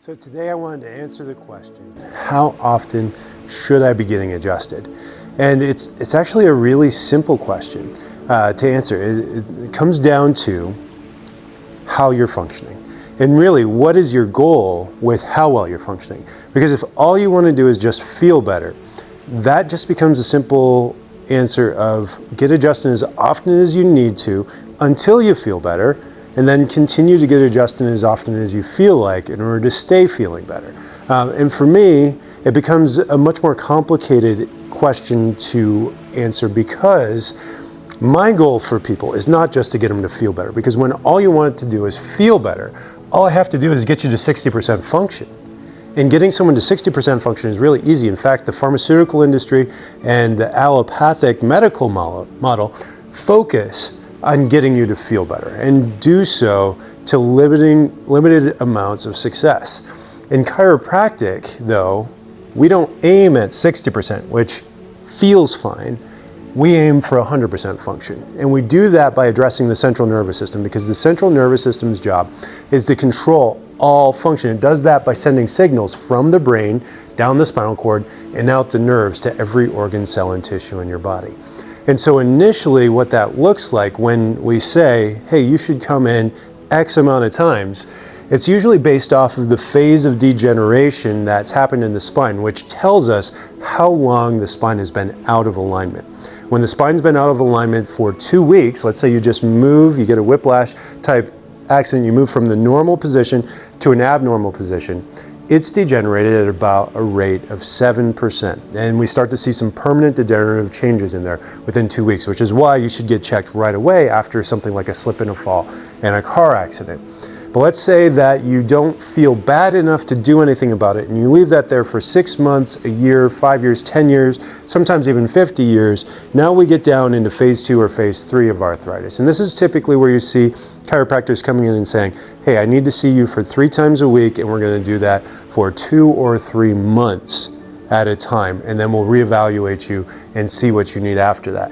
So today I wanted to answer the question, how often should I be getting adjusted? And it's actually a really simple question to answer. It comes down to how you're functioning. And really, what is your goal with how well you're functioning? Because if all you want to do is just feel better, that just becomes a simple answer of get adjusted as often as you need to until you feel better, and then continue to get adjusted as often as you feel like in order to stay feeling better. And for me, it becomes a much more complicated question to answer because my goal for people is not just to get them to feel better, because when all you want it to do is feel better, all I have to do is get you to 60% function. And getting someone to 60% function is really easy. In fact, the pharmaceutical industry and the allopathic medical model focus on getting you to feel better and do so to limited amounts of success. In chiropractic, though, we don't aim at 60%, which feels fine. We aim for 100% function. And we do that by addressing the central nervous system, because the central nervous system's job is to control all function. It does that by sending signals from the brain down the spinal cord and out the nerves to every organ, cell, and tissue in your body. And so initially what that looks like when we say, hey, you should come in X amount of times, it's usually based off of the phase of degeneration that's happened in the spine, which tells us how long the spine has been out of alignment. When the spine's been out of alignment for 2 weeks, let's say you just move, you get a whiplash type accident, you move from the normal position to an abnormal position, it's degenerated at about a rate of 7%. And we start to see some permanent degenerative changes in there within 2 weeks, which is why you should get checked right away after something like a slip and a fall and a car accident. But let's say that you don't feel bad enough to do anything about it, and you leave that there for 6 months, a year, 5 years, 10 years, sometimes even 50 years. Now we get down into phase 2 or phase 3 of arthritis. And this is typically where you see chiropractors coming in and saying, hey, I need to see you for 3 times a week, and we're going to do that for 2 or 3 months at a time, and then we'll reevaluate you and see what you need after that.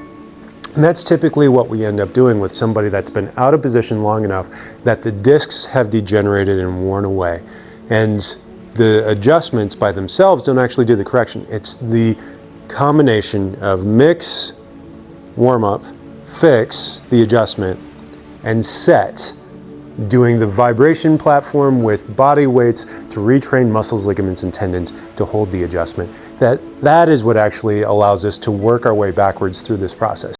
And that's typically what we end up doing with somebody that's been out of position long enough that the discs have degenerated and worn away. And the adjustments by themselves don't actually do the correction. It's the combination of mix, warm up, fix, the adjustment, and set, doing the vibration platform with body weights to retrain muscles, ligaments, and tendons to hold the adjustment. That is what actually allows us to work our way backwards through this process.